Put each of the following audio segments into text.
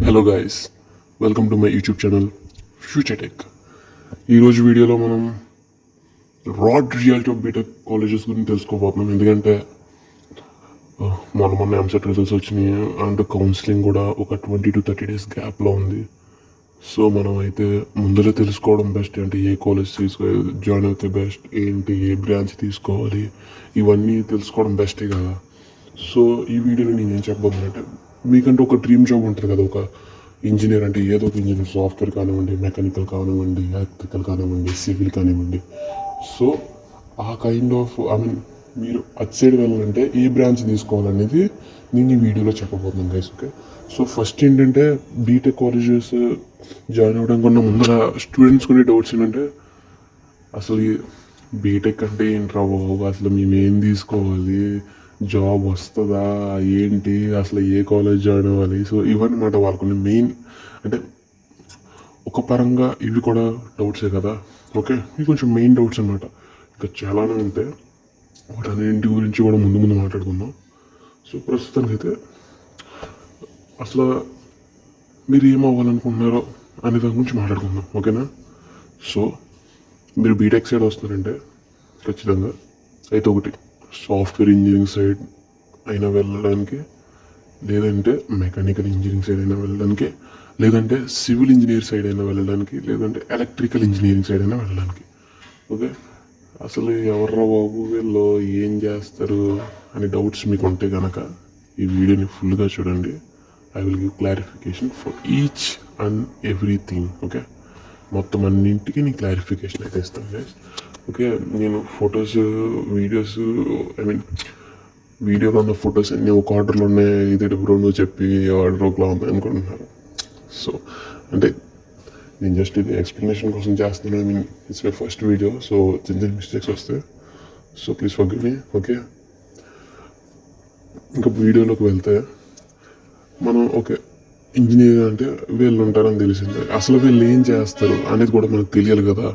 Hello guys, welcome to my YouTube channel future tech. ఈరోజు వీడియోలో మనం రాడ్ రియాలిటీ ఆఫ్ బీటెక్ కాలేజెస్ గురించి తెలుసుకోబోతున్నాం. ఎందుకంటే మొన్న ఎంసెట్ రిజల్ట్స్ వచ్చినాయి అండ్ కౌన్సిలింగ్ కూడా ఒక 20 to 30 days గ్యాప్లో ఉంది. సో మనం అయితే ముందరే తెలుసుకోవడం బెస్ట్. అంటే ఏ కాలేజ్ జాయిన్ అయితే బెస్ట్, ఏంటి, ఏ బ్రాంచ్ తీసుకోవాలి, ఇవన్నీ తెలుసుకోవడం బెస్టే కదా. సో ఈ వీడియోలో నేను ఏం చెప్పబోతున్నానంటే, మీకంటే ఒక డ్రీమ్ జాబ్ ఉంటుంది కదా, ఒక ఇంజనీర్ అంటే ఏదో ఒక ఇంజనీర్, సాఫ్ట్వేర్ కానివ్వండి, మెకానికల్ కానివ్వండి, ఎలక్ట్రికల్ కానివ్వండి, సివిల్ కానివ్వండి. సో ఆ కైండ్ ఆఫ్ మీరు అటు సైడ్ వెళ్ళాలంటే ఏ బ్రాంచ్ తీసుకోవాలనేది నేను ఈ వీడియోలో చెప్పబోతున్నాను గైస్. ఓకే, సో ఫస్ట్ ఏంటంటే బీటెక్ కాలేజెస్ జాయిన్ అవ్వడం కన్నా ముందర స్టూడెంట్స్ కొన్ని డౌట్స్ ఏంటంటే, అసలు బీటెక్ అంటే ఏంట్రా బాబు, అసలు మేము ఏం తీసుకోవాలి, జాబ్ వస్తుందా ఏంటి, అసలు ఏ కాలేజ్ జాయిన్ అవ్వాలి. సో ఇవన్నమాట వాళ్ళకున్న మెయిన్, అంటే ఒక పరంగా ఇవి కూడా డౌట్సే కదా. ఓకే, ఇవి కొంచెం మెయిన్ డౌట్స్ అనమాట. ఇంకా చాలానే ఉంటాయి, వాటన్నింటి గురించి కూడా ముందు ముందు మాట్లాడుకుందాం. సో ప్రస్తుతానికైతే అసలు మీరు ఏం అవ్వాలనుకుంటున్నారో అనే దాని గురించి మాట్లాడుకుందాం. ఓకేనా. సో మీరు బీటెక్ సైడ్ వస్తున్నారంటే ఖచ్చితంగా అయితే ఒకటి సాఫ్ట్వేర్ ఇంజనీరింగ్ సైడ్ అయినా వెళ్ళడానికి, లేదంటే మెకానికల్ ఇంజనీరింగ్ సైడ్ అయినా వెళ్ళడానికి, లేదంటే సివిల్ ఇంజనీర్ సైడ్ అయినా వెళ్ళడానికి, లేదంటే ఎలక్ట్రికల్ ఇంజనీరింగ్ సైడ్ అయినా వెళ్ళడానికి. ఓకే, అసలు ఎవర్రా బాబు వీళ్ళు ఏం చేస్తారు అనే డౌట్స్ మీకు ఉంటే కనుక ఈ వీడియోని ఫుల్గా చూడండి. I will give clarification for each and everything. Okay, మొత్తం అన్నింటికి నేను క్లారిఫికేషన్ అయితే ఇస్తాను గైస్. ఓకే, నేను ఫొటోస్, వీడియోస్, వీడియో కన్నా ఫొటోస్ అన్నీ ఒక ఆర్డర్లో ఉన్నాయి. ఇది బ్రో నువ్వు చెప్పి ఆర్డర్ ఒకలా ఉంది అనుకుంటున్నారు. సో అంటే నేను జస్ట్ ఇది ఎక్స్ప్లెనేషన్ కోసం చేస్తున్నాను. It's my first video, so చిన్న చిన్న మిస్టేక్స్ వస్తాయి. So please forgive me. Okay, ఇంకా వీడియోలోకి వెళ్తే మనం ఓకే ఇంజనీర్ అంటే వీళ్ళు ఉంటారని తెలిసిందే, అసలు వీళ్ళు ఏం చేస్తారు అనేది కూడా మనకు తెలియాలి కదా.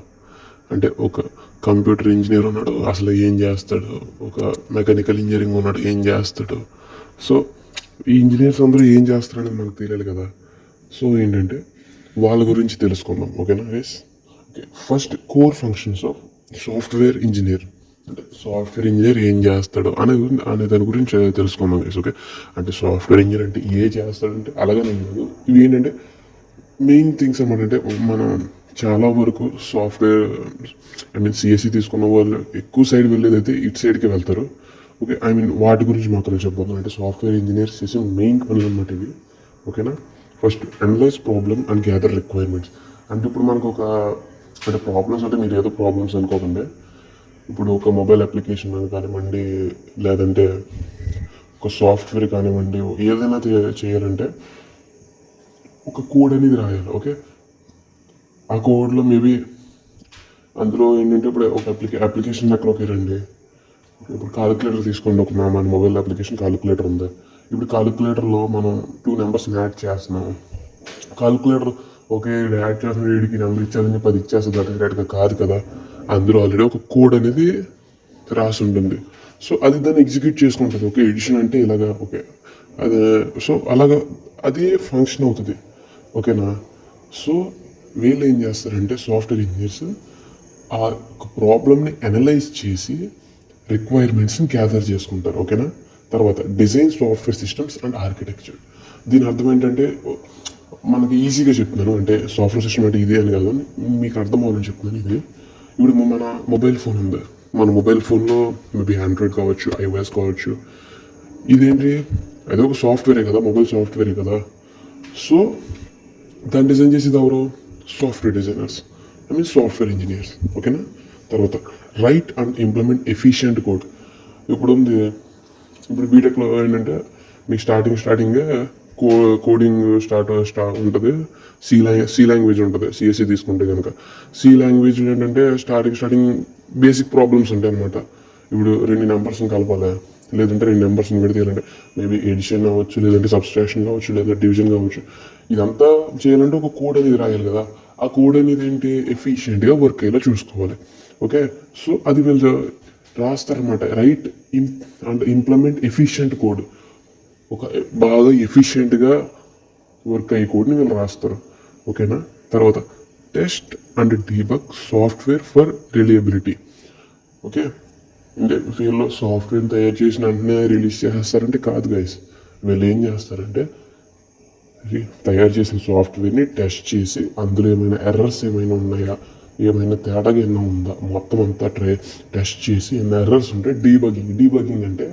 అంటే ఒక కంప్యూటర్ ఇంజనీర్ ఉన్నాడు, అసలు ఏం చేస్తాడు, ఒక మెకానికల్ ఇంజనీరింగ్ ఉన్నాడు, ఏం చేస్తాడు. సో ఈ ఇంజనీర్స్ అందరూ ఏం చేస్తారు అనేది మనకు తెలియాలి కదా. సో ఏంటంటే వాళ్ళ గురించి తెలుసుకుందాం. ఓకేనా guys. Okay, first core functions of software engineer, అంటే సాఫ్ట్వేర్ ఇంజనీర్ ఏం చేస్తాడు అనే దాని గురించి తెలుసుకుందాం గైస్. ఓకే, అంటే సాఫ్ట్వేర్ ఇంజనీర్ అంటే ఏ చేస్తాడంటే అలాగనే కాదు, ఇవి ఏంటంటే మెయిన్ థింగ్స్ అనమాట. అంటే మనం చాలా వరకు సాఫ్ట్వేర్ సిఎస్సి తీసుకున్న వాళ్ళు ఎక్కువ సైడ్ వెళ్ళేదైతే ఇటు సైడ్కి వెళ్తారు. ఓకే, వాటి గురించి మాత్రం చెప్పబోతున్నాను. అంటే సాఫ్ట్వేర్ ఇంజనీర్స్ చేసే మెయిన్ పనులు అనమాట ఇవి. ఓకేనా. First analyse problem and gather requirements. అంటే ఇప్పుడు మనకు అంటే ప్రాబ్లమ్స్ అంటే మీరు ఏదో ప్రాబ్లమ్స్ అనుకోకండి. ఇప్పుడు ఒక మొబైల్ అప్లికేషన్ కానివ్వండి, లేదంటే ఒక సాఫ్ట్వేర్ కానివ్వండి, ఏదైనా చేయాలంటే ఒక కోడ్ అనేది రాయాలి. ఓకే, ఆ కోడ్లో మేబీ అందులో ఏంటంటే ఇప్పుడు ఒక అప్లికేషన్ లెక్కన ఒక రండి. ఇప్పుడు కాలిక్యులేటర్ తీసుకోండి. మన మొబైల్ అప్లికేషన్ కాలిక్యులేటర్ ఉంది. ఇప్పుడు కాలిక్యులేటర్లో మనం 2 నెంబర్స్ని యాడ్ చేస్తున్నాం. కాలిక్యులేటర్ ఓకే యాడ్ చేస్తున్న వీడికి నెంబర్ ఇచ్చేదని 10 ఇచ్చేస్తుంది అటెండెడ్గా కాదు కదా. అందులో ఆల్రెడీ ఒక కోడ్ అనేది రాసి ఉంటుంది. సో అది దాన్ని ఎగ్జిక్యూట్ చేసుకుంటుంది. ఓకే, ఎడిషన్ అంటే ఇలాగా. ఓకే, అదే సో అలాగా అది ఫంక్షన్ అవుతుంది. ఓకేనా. సో వీళ్ళు ఏం చేస్తారంటే సాఫ్ట్వేర్ ఇంజనీర్స్ ఆ ప్రాబ్లమ్ని అనలైజ్ చేసి రిక్వైర్మెంట్స్ని గ్యాదర్ చేసుకుంటారు. ఓకేనా. తర్వాత design software systems and architecture. దీని అర్థం ఏంటంటే మనకి ఈజీగా చెప్తున్నాను, అంటే సాఫ్ట్వేర్ సిస్టమ్ అంటే ఇదే అని కాదు, మీకు అర్థం అవ్వాలని చెప్తున్నాను. ఇది ఇప్పుడు మన మొబైల్ ఫోన్ ఉంది. మన మొబైల్ ఫోన్లో మేబీ ఆండ్రాయిడ్ కావచ్చు, ఐఓఎస్ కావచ్చు. ఇదేంటి, అదే ఒక సాఫ్ట్వేరే కదా, మొబైల్ సాఫ్ట్వేరే కదా. సో దాన్ని డిజైన్ చేసేది ఎవరు? Software designers, software engineers. ఓకేనా. తర్వాత right and implement efficient code. ఇప్పుడు బీటెక్లో ఏంటంటే మీకు స్టార్టింగ్ కోడింగ్ స్టార్ట్ ఉంటుంది. సి లాంగ్వేజ్ ఉంటుంది. సిఎస్సి తీసుకుంటే కనుక సి లాంగ్వేజ్లో ఏంటంటే స్టార్టింగ్ బేసిక్ ప్రాబ్లమ్స్ ఉంటాయి అనమాట. ఇప్పుడు 2 నెంబర్స్ని కలపాలి, లేదంటే 2 నెంబర్స్ని విడతీయాలంటే మేబీ ఎడిషన్ కావచ్చు, లేదంటే సబ్స్ట్రాక్షన్ కావచ్చు, లేదా డివిజన్ కావచ్చు. ఇదంతా చేయాలంటే ఒక కోడ్ అనేది రాయాలి కదా. ఆ కోడ్ అనేది ఏంటి, ఎఫిషియెంట్గా వర్క్ అయ్యేలా చూసుకోవాలి. ఓకే, సో అది వీళ్ళు రాస్తారనమాట. Write and implement efficient code. ఒక బాగా ఎఫిషియెంట్గా వర్క్ అయ్యే కోడ్ని వీళ్ళు రాస్తారు. ఓకేనా. తర్వాత test and debug software for reliability. Okay. అంటే వీళ్ళు సాఫ్ట్వేర్ తయారు చేసిన వెంటనే రిలీజ్ చేసేస్తారంటే కాదు గైస్. వీళ్ళు ఏం చేస్తారంటే తయారు చేసిన సాఫ్ట్వేర్ని టెస్ట్ చేసి అందులో ఏమైనా ఎర్రర్స్ ఏమైనా ఉన్నాయా, ఏమైనా తేడాగా ఏమైనా ఉందా, మొత్తం అంతా టెస్ట్ చేసి ఏమైనా ఎర్రర్స్ ఉంటే డీబగింగ్ అంటే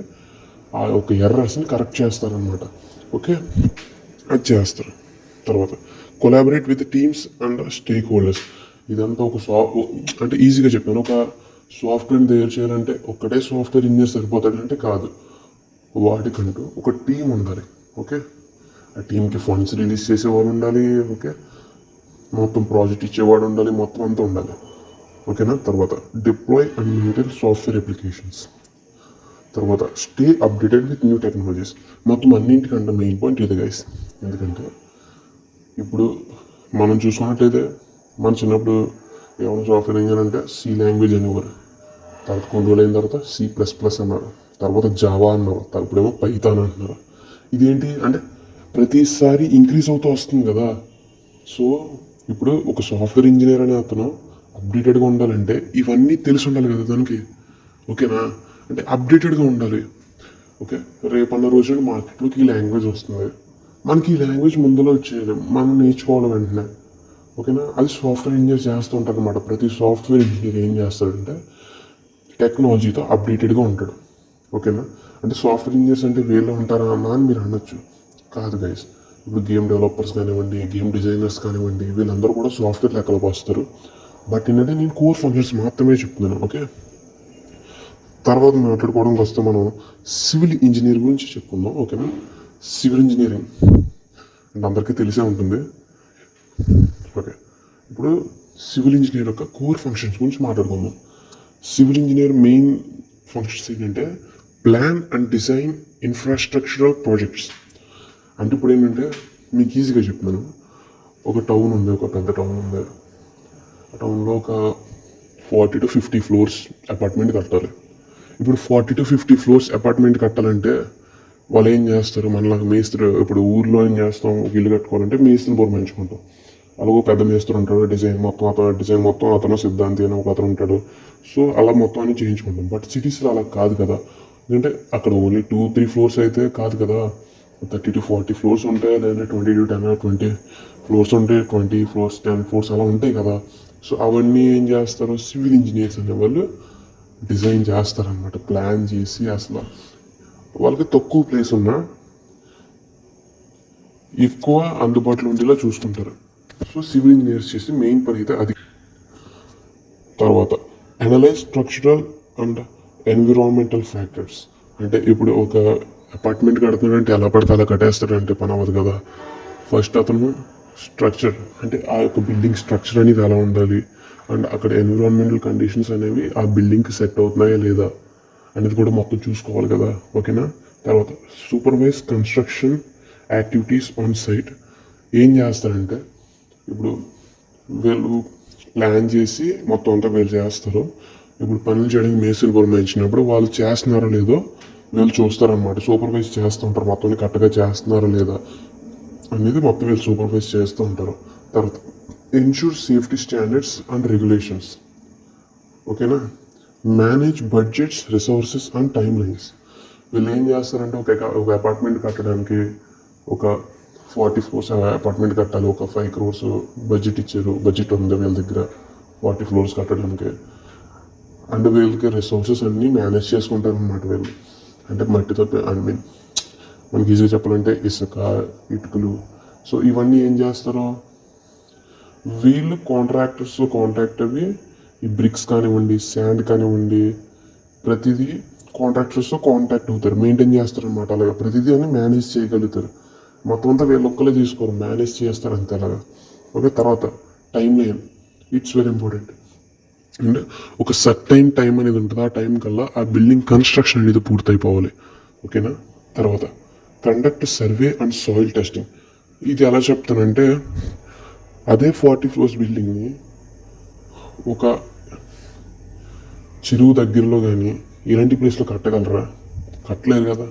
ఆ ఒక ఎర్రర్స్ని కరెక్ట్ చేస్తారనమాట. ఓకే, అది చేస్తారు. తర్వాత collaborate with teams and stake holders. ఇదంతా ఒక అంటే ఈజీగా చెప్పాను. ఒక సాఫ్ట్వేర్ని తయారు చేయాలంటే ఒక్కటే సాఫ్ట్వేర్ ఇంజనీర్ సరిపోతాడంటే కాదు, వాటికంటూ ఒక టీం ఉండాలి. ఓకే, ఆ టీంకి ఫండ్స్ రిలీజ్ చేసేవాడు ఉండాలి. ఓకే, మొత్తం ప్రాజెక్ట్ ఇచ్చేవాడు ఉండాలి, మొత్తం అంతా ఉండాలి. ఓకేనా. తర్వాత deploy and maintain software applications. తర్వాత stay updated with new technologies. మొత్తం అన్నింటికంటే మెయిన్ పాయింట్ ఇది గైస్. ఎందుకంటే ఇప్పుడు మనం చూసుకున్నట్లయితే మన చిన్నప్పుడు ఏమైనా సాఫ్ట్వేర్ ఇంజనీర్ అంటే సి లాంగ్వేజ్ అనేవారు. తర్వాత కొన్ని రోజులు అయిన తర్వాత C++ అన్నారు, తర్వాత జావా అన్నారు, ఇప్పుడేమో పైథాన్ అంటున్నారు. ఇదేంటి అంటే ప్రతిసారి ఇంక్రీజ్ అవుతూ వస్తుంది కదా. సో ఇప్పుడు ఒక సాఫ్ట్వేర్ ఇంజనీర్ అనే అతను అప్డేటెడ్గా ఉండాలంటే ఇవన్నీ తెలిసి ఉండాలి కదా దానికి. ఓకేనా. అంటే అప్డేటెడ్గా ఉండాలి. ఓకే, రేపన్న రోజు మార్కెట్లోకి ఈ లాంగ్వేజ్ వస్తుంది, మనకి ఈ లాంగ్వేజ్ ముందులో వచ్చేయాలి, మనం నేర్చుకోవాలి వెంటనే. ఓకేనా. అది సాఫ్ట్వేర్ ఇంజనీర్ చేస్తూ ఉంటారు అనమాట. ప్రతి సాఫ్ట్వేర్ ఇంజనీర్ ఏం చేస్తాడంటే టెక్నాలజీతో అప్డేటెడ్గా ఉంటాడు. ఓకేనా. అంటే సాఫ్ట్వేర్ ఇంజనీర్స్ అంటే వీళ్ళు ఉంటారా అన్నా అని మీరు అనొచ్చు. కాదు గైస్. ఇప్పుడు గేమ్ డెవలపర్స్ కానివ్వండి, గేమ్ డిజైనర్స్ కానివ్వండి, వీళ్ళందరూ కూడా సాఫ్ట్వేర్ లెక్కలోకి వస్తారు. బట్ ఏంటంటే నేను కోర్ ఫంక్షన్స్ మాత్రమే చెప్తున్నాను. ఓకే, తర్వాత మాట్లాడుకోవడానికి వస్తే మనం సివిల్ ఇంజనీర్ గురించి చెప్పుకుందాం. ఓకేనా. సివిల్ ఇంజనీరింగ్ అంటే అందరికీ తెలిసే ఉంటుంది. ఓకే, ఇప్పుడు సివిల్ ఇంజనీర్ యొక్క కోర్ ఫంక్షన్స్ గురించి మాట్లాడుకుందాం. సివిల్ ఇంజనీర్ మెయిన్ ఫంక్షన్స్ ఏంటంటే plan and design infrastructural projects. అంటే ఇప్పుడు ఏంటంటే మీకు ఈజీగా చెప్తున్నాను. ఒక టౌన్ ఉంది, ఒక పెద్ద టౌన్ ఉంది. ఆ టౌన్లో ఒక 40 to 50 ఫ్లోర్స్ అపార్ట్మెంట్ కట్టాలి. ఇప్పుడు 40 to 50 ఫ్లోర్స్ అపార్ట్మెంట్ కట్టాలంటే వాళ్ళు ఏం చేస్తారు, మనలాగా మేస్త్రి. ఇప్పుడు ఊర్లో ఏం చేస్తాం, ఒక ఇల్లు కట్టుకోవాలంటే మేస్త్రిని పురమాయించుకుంటాం. అలాగే పెద్ద మేస్త్రి ఉంటాడు, డిజైన్ మొత్తం అతను సిద్ధాంతి అని ఒక అతను ఉంటాడు. సో అలా మొత్తం అన్ని చేయించుకుంటాం. బట్ సిటీస్లో అలా కాదు కదా. ఎందుకంటే అక్కడ ఓన్లీ 2-3 ఫ్లోర్స్ అయితే కాదు కదా, 30 to 40 ఫ్లోర్స్ ఉంటాయి, లేదంటే 20 to 10 or 20 ఫ్లోర్స్ ఉంటాయి, 20 ఫ్లోర్స్ 10 ఫ్లోర్స్ అలా ఉంటాయి కదా. సో అవన్నీ ఏం చేస్తారు, సివిల్ ఇంజనీర్స్ అనేవాళ్ళు డిజైన్ చేస్తారనమాట. ప్లాన్ చేసి అసలు వాళ్ళకి తక్కువ ప్లేస్ ఉన్నా ఎక్కువ అందుబాటులో ఉండేలా చూసుకుంటారు. సో సివిల్ ఇంజనీర్స్ చేసి మెయిన్ పని అయితే అది. తర్వాత analyse structural and environmental factors. అంటే ఇప్పుడు ఒక అపార్ట్మెంట్ కడుతున్నాడంటే ఎలా పడితే అలా కట్టేస్తాడంటే పని అవ్వదు కదా. ఫస్ట్ అతను స్ట్రక్చర్ అంటే ఆ యొక్క బిల్డింగ్ స్ట్రక్చర్ అనేది ఎలా ఉండాలి, అండ్ అక్కడ ఎన్విరాన్మెంటల్ కండిషన్స్ అనేవి ఆ బిల్డింగ్కి సెట్ అవుతున్నాయా లేదా అనేది కూడా మొత్తం చూసుకోవాలి కదా. ఓకేనా. తర్వాత supervise construction activities on site. ఏం చేస్తారంటే ఇప్పుడు వీళ్ళు ప్లాన్ చేసి మొత్తం అంతా వీళ్ళు చేస్తారు. ఇప్పుడు పనులు చేయడానికి మేస్త్రిని పురమాయించినప్పుడు వాళ్ళు చేస్తున్నారో లేదో వీళ్ళు చూస్తారనమాట. సూపర్వైజ్ చేస్తూ ఉంటారు, మొత్తం కరెక్ట్గా చేస్తున్నారా లేదా అనేది మొత్తం వీళ్ళు సూపర్వైజ్ చేస్తూ ఉంటారు. తర్వాత ensure safety standards and regulations. ఓకేనా. Manage budgets, resources and timelines. వీళ్ళు ఏం చేస్తారంటే ఒక అపార్ట్మెంట్ కట్టడానికి ఒక 40 ఫ్లోర్స్ అపార్ట్మెంట్ కట్టాలి, ఒక 5 crores బడ్జెట్ ఇచ్చారు, బడ్జెట్ ఉంది వీళ్ళ దగ్గర 40 ఫ్లోర్స్ కట్టడానికి. అంటే వీళ్ళకి రిసోర్సెస్ అన్నీ మేనేజ్ చేసుకుంటారు అన్నమాట వీళ్ళు. అంటే మట్టితో మనకి ఈజీగా చెప్పాలంటే ఇసుక, ఇటుకలు. సో ఇవన్నీ ఏం చేస్తారు వీళ్ళు కాంట్రాక్ట్ అవి ఈ బ్రిక్స్ కానివ్వండి, శాండ్ కానివ్వండి, ప్రతిదీ కాంట్రాక్టర్స్తో కాంటాక్ట్ అవుతారు, మెయింటైన్ చేస్తారు అనమాట. అలాగా ప్రతిదీ అని మేనేజ్ చేయగలుగుతారు. మొత్తం అంతా వీళ్ళు ఒక్కలే తీసుకోరు, మేనేజ్ చేస్తారు అంతే అలాగా. ఓకే. తర్వాత time line, it's very important. అంటే ఒక సర్టైన్ టైం అనేది ఉంటుంది, ఆ టైం కల్లా ఆ బిల్డింగ్ కన్స్ట్రక్షన్ అనేది పూర్తయిపోవాలి. ఓకేనా. తర్వాత conduct survey and soil testing. ఇది ఎలా చెప్తానంటే అదే 40 ఫ్లోర్స్ బిల్డింగ్ని ఒక చెరువు దగ్గరలో కానీ ఇలాంటి ప్లేస్లో కట్టగలరా, కట్టలేరు కదా.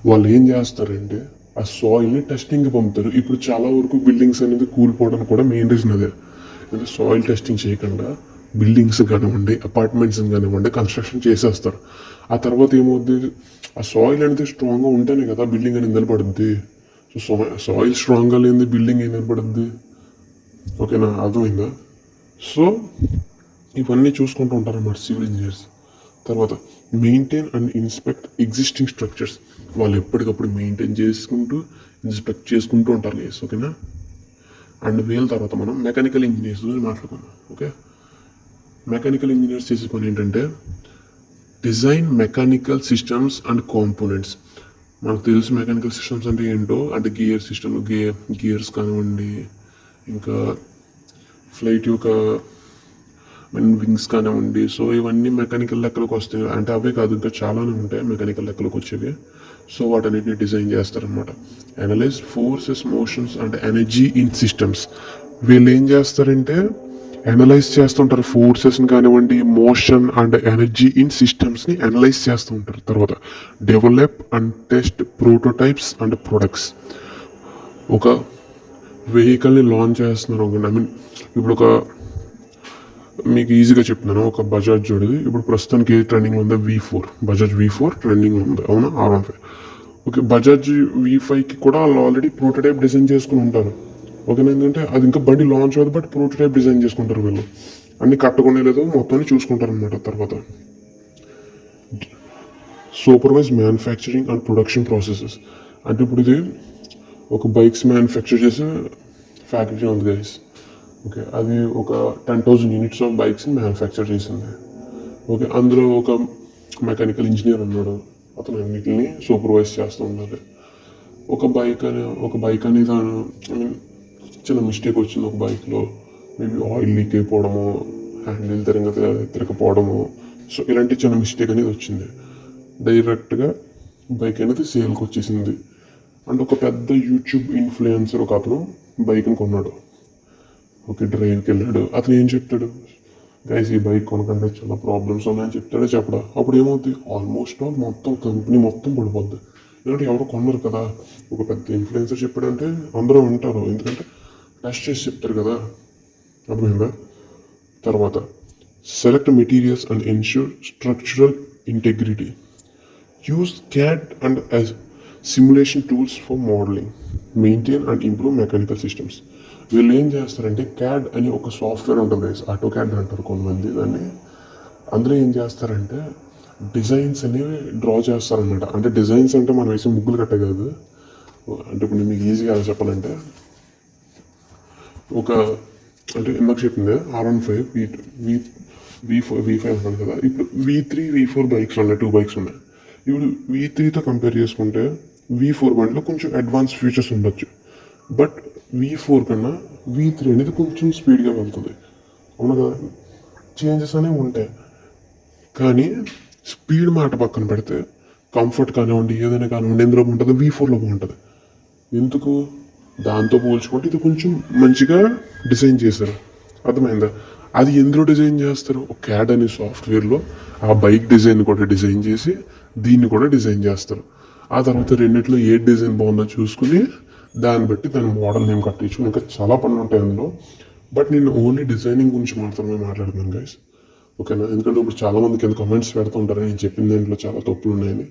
వాళ్ళు ఏం చేస్తారంటే ఆ సాయిల్ని టెస్టింగ్కి పంపుతారు. ఇప్పుడు చాలా వరకు బిల్డింగ్స్ అనేది కూలిపోవడానికి కూడా మెయిన్ రీజన్ అదే. అంటే సాయిల్ టెస్టింగ్ చేయకుండా బిల్డింగ్స్ కానివ్వండి, అపార్ట్మెంట్స్ కానివ్వండి కన్స్ట్రక్షన్ చేసేస్తారు. ఆ తర్వాత ఏమవుద్ది, ఆ సాయిల్ అనేది స్ట్రాంగ్గా ఉంటేనే కదా బిల్డింగ్ అనేది నిలబడుద్ది. సో సాయిల్ స్ట్రాంగ్గా లేని బిల్డింగ్ ఏం నిలబడుద్ది? ఓకేనా, అర్థమైందా? సో ఇవన్నీ చూసుకుంటూ ఉంటారు అన్నమాట సివిల్ ఇంజనీర్స్. తర్వాత maintain and inspect existing structures. వాళ్ళు ఎప్పటికప్పుడు మెయింటైన్ చేసుకుంటూ ఇన్స్పెక్ట్ చేసుకుంటూ ఉంటారు గైస్. ఓకేనా. అండ్ వీళ్ళ తర్వాత మనం మెకానికల్ ఇంజనీర్స్ గురించి మాట్లాడుకుందాం. ఓకే, మెకానికల్ ఇంజనీర్స్ చేసే పని ఏంటంటే design mechanical systems and components. మనకు తెలుసు మెకానికల్ సిస్టమ్స్ అంటే ఏంటో, అంటే గేర్ సిస్టమ్, గేర్స్ కానివ్వండి, ఇంకా ఫ్లైట్ యొక్క వింగ్స్ కానివ్వండి. సో ఇవన్నీ మెకానికల్ లెక్కలకు వస్తాయి. అంటే అవే కాదు, ఇంకా చాలానే ఉంటాయి మెకానికల్ లెక్కలకు వచ్చేవి. సో వాటన్నిటిని డిజైన్ చేస్తారనమాట. Analyse forces, motions and energy in systems. వీళ్ళు ఏం చేస్తారంటే అనలైజ్ చేస్తుంటారు ఫోర్సెస్ని కానివ్వండి, మోషన్ అండ్ ఎనర్జీ ఇన్ సిస్టమ్స్ని అనలైజ్ చేస్తూ ఉంటారు. తర్వాత develop and test prototypes and products. ఒక వెహికల్ని లాంచ్ చేస్తున్నారు. ఐ మీన్ ఇప్పుడు ఒక మీకు ఈజీగా చెప్తున్నాను, ఒక బజాజ్ చూడదు ఇప్పుడు ప్రస్తుతానికి ట్రెండింగ్ ఉంది V4, బజాజ్ V4 ట్రెండింగ్ ఉంది, అవునా, R15. ఓకే, బజాజ్ V5కి కూడా వాళ్ళు ఆల్రెడీ ప్రోటోటైప్ డిజైన్ చేసుకుని ఉంటారు. ఓకేనా, ఎందుకంటే అది ఇంకా బండి లాంచ్ అవ్వదు, బట్ ప్రోటోటైప్ డిజైన్ చేసుకుంటారు వీళ్ళు. అన్ని కట్టుకునే లేదో మొత్తాన్ని చూసుకుంటారు అనమాట. తర్వాత supervise manufacturing and production processes. అంటే ఇప్పుడు ఇది ఒక బైక్స్ మ్యానుఫ్యాక్చర్ చేసే ఫ్యాక్టరీ ఉంది గైస్. ఓకే, అది ఒక 10,000 యూనిట్స్ ఆఫ్ బైక్స్ని మ్యానుఫ్యాక్చర్ చేసింది. ఓకే, అందులో ఒక మెకానికల్ ఇంజనీర్ ఉన్నాడు, అతను అన్నిటిని సూపర్వైజ్ చేస్తూ ఉండాలి. ఒక బైక్ అనేది ఐ మీన్ చిన్న మిస్టేక్ వచ్చింది ఒక బైక్లో, మేబీ ఆయిల్ లీక్ అయిపోవడము, హ్యాండిల్ తిరగకపోవడము. సో ఇలాంటి చిన్న మిస్టేక్ అనేది వచ్చింది. డైరెక్ట్గా బైక్ అనేది సేల్కి వచ్చేసింది. అండ్ ఒక పెద్ద యూట్యూబ్ ఇన్ఫ్లుయెన్సర్ ఒక అతను బైక్ని కొన్నాడు. ఓకే, డ్రైవ్కి వెళ్ళాడు. అతను ఏం చెప్తాడు, గైస్ ఈ బైక్ కొనకంటే చాలా ప్రాబ్లమ్స్ ఉన్నాయని చెప్తాడే చెప్పడా. అప్పుడు ఏమవుతుంది, ఆల్మోస్ట్ ఆల్ మొత్తం కంపెనీ మొత్తం పడిపోద్ది. ఎందుకంటే ఎవరు కొన్నారు కదా. ఒక పెద్ద ఇన్ఫ్లుయెన్సర్ చెప్పాడంటే అందరూ వింటారు, ఎందుకంటే టెస్ట్ చేసి చెప్తారు కదా. అర్థమైందా? తర్వాత select materials and ensure structural integrity. Use CAD and simulation tools for modelling, maintain and improve mechanical systems. వీళ్ళు ఏం చేస్తారంటే CAD అని ఒక సాఫ్ట్వేర్ ఉంటుంది, AutoCAD అంటారు కొంతమంది దాన్ని. అందులో ఏం చేస్తారంటే డిజైన్స్ అనేవి డ్రా చేస్తారనమాట. అంటే డిజైన్స్ అంటే మనం వేసే ముగ్గులు కట్టే కాదు. అంటే ఇప్పుడు మీకు ఈజీగా ఎలా చెప్పాలంటే, ఒక అంటే ఇందాక చెప్పింది R15 V5 అన్నాడు కదా. ఇప్పుడు V3 V4 బైక్స్ ఉన్నాయి, 2 బైక్స్ ఉన్నాయి. ఇప్పుడు V3తో కంపేర్ చేసుకుంటే V4 బండిలో కొంచెం అడ్వాన్స్ ఫీచర్స్ ఉండొచ్చు, బట్ V4 కన్నా V3 అనేది కొంచెం స్పీడ్గా వెళ్తుంది, అవును కదా. చేంజెస్ అనేవి ఉంటాయి, కానీ స్పీడ్ మాట పక్కన పెడితే కంఫర్ట్ కానివ్వండి, ఏదైనా కానివ్వండి, ఎందులో బాగుంటుంది, V4లో బాగుంటుంది. ఎందుకు, దాంతో పోల్చుకుంటే ఇది కొంచెం మంచిగా డిజైన్ చేశారు. అర్థమైందా? అది ఎందులో డిజైన్ చేస్తారు, CAD అనే సాఫ్ట్వేర్లో ఆ బైక్ డిజైన్ కూడా డిజైన్ చేసి దీన్ని కూడా డిజైన్ చేస్తారు. ఆ తర్వాత రెండిట్లో ఏ డిజైన్ బాగుందో చూసుకుని దాన్ని బట్టి దాని మోడల్ నేమ్ కట్టించు. ఇంకా చాలా పనులు ఉంటాయి అందులో, బట్ నేను ఓన్లీ డిజైనింగ్ గురించి మాత్రమే మాట్లాడుతున్నాను గైస్. ఓకేనా, ఎందుకంటే ఇప్పుడు చాలామంది కింద కామెంట్స్ పెడుతూ ఉంటారు నేను చెప్పిన దాంట్లో చాలా తప్పులు ఉన్నాయని.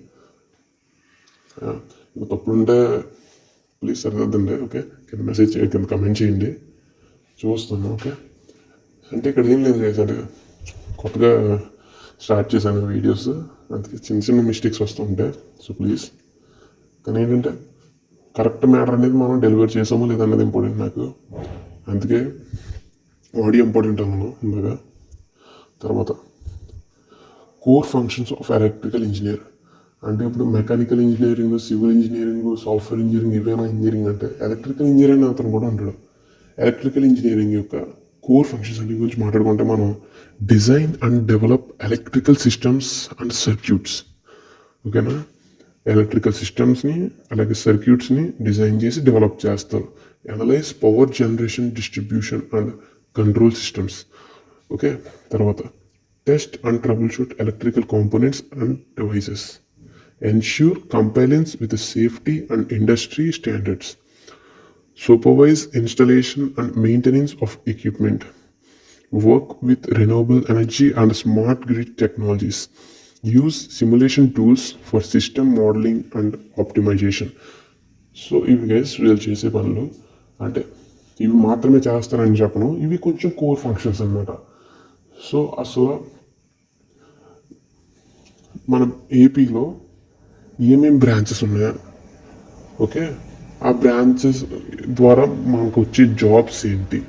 తప్పులుంటే ప్లీజ్ సరిదిద్దండి. ఓకే, కింద మెసేజ్ కింద కమెంట్ చేయండి, చూస్తాను. ఓకే, అంటే ఇక్కడ ఏం లేదు గైస్, అంటే కొత్తగా స్టార్ట్ చేశాను వీడియోస్, అందుకే చిన్న చిన్న మిస్టేక్స్ వస్తూ ఉంటాయి. సో ప్లీజ్, కానీ ఏంటంటే కరెక్ట్ మ్యాటర్ అనేది మనం డెలివర్ చేసామో లేదన్నది ఇంపార్టెంట్ నాకు, అందుకే ఆడియో ఇంపార్టెంట్ అన్నాను ఇందాక. తర్వాత core functions of electrical engineer. అంటే ఇప్పుడు mechanical engineering, civil engineering, software engineering ఇవేనా ఇంజనీరింగ్ అంటే, ఎలక్ట్రికల్ ఇంజనీరింగ్ అతను కూడా అంటాడు. ఎలక్ట్రికల్ ఇంజనీరింగ్ యొక్క కోర్ ఫంక్షన్స్ అన్ని గురించి మాట్లాడుకుంటే మనం design and develop electrical systems and circuits. ఓకేనా, ఎలక్ట్రికల్ సిస్టమ్స్ని అలాగే సర్క్యూట్స్ని డిజైన్ చేసి డెవలప్ చేస్తారు. Analyse power generation, distribution and control systems. Okay, తర్వాత test and troubleshoot electrical components and devices. ensure compliance with the safety and industry standards, supervise installation and maintenance of equipment, work with renewable energy and smart grid technologies, use simulation tools for system modeling and optimization. So ఇవి guys వీళ్ళు చేసే పనులు. అంటే ఇవి మాత్రమే చేస్తారని చెప్పను, ఇవి కొంచెం కోర్ ఫంక్షన్స్ అన్నమాట. సో అసలు మన ఏపీలో ఏమేం బ్రాంచెస్ ఉన్నాయా, ఓకే, ఆ బ్రాంచెస్ ద్వారా మనకు వచ్చే జాబ్స్ ఏంటి,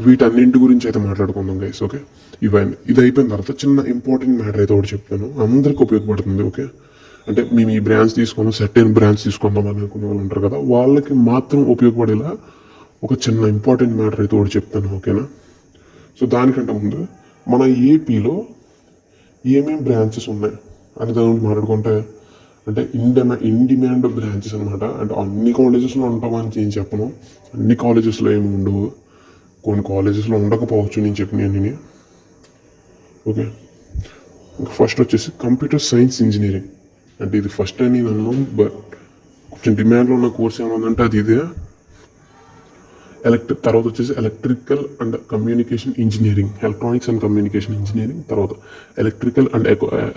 వీటన్నింటి గురించి అయితే మాట్లాడుకుందాం గైస్. ఓకే, ఇవన్నీ ఇది అయిపోయిన తర్వాత చిన్న ఇంపార్టెంట్ మ్యాటర్ అయితే ఒకటి చెప్తాను, అందరికి ఉపయోగపడుతుంది. ఓకే, అంటే మేము ఈ బ్రాంచ్ తీసుకున్నాం, సెర్టైన్ బ్రాంచ్ తీసుకుందాం అని అనుకునే వాళ్ళు ఉంటారు కదా, వాళ్ళకి మాత్రం ఉపయోగపడేలా ఒక చిన్న ఇంపార్టెంట్ మ్యాటర్ అయితే ఒకటి చెప్తాను. ఓకేనా? సో దానికంటే ముందు మన ఏపీలో ఏమేమి బ్రాంచెస్ ఉన్నాయి అని దాని గురించి మాట్లాడుకుంటే, అంటే ఇన్ డిమాండ్ బ్రాంచెస్ అనమాట. అంటే అన్ని కాలేజెస్లో ఉంటామని నేను చెప్పను, అన్ని కాలేజెస్లో ఏమి ఉండవు, కొన్ని కాలేజెస్లో ఉండకపోవచ్చు నేను చెప్పినవి. ఓకే, ఫస్ట్ వచ్చేసి కంప్యూటర్ సైన్స్ ఇంజనీరింగ్. అంటే ఇది ఫస్ట్ అని నేను అన్నాను, బట్ కొంచెం డిమాండ్లో ఉన్న కోర్స్ ఏమన్నంటే అది ఇదే. తర్వాత వచ్చేసి electrical and communication engineering, electronics and communication engineering, తర్వాత electrical and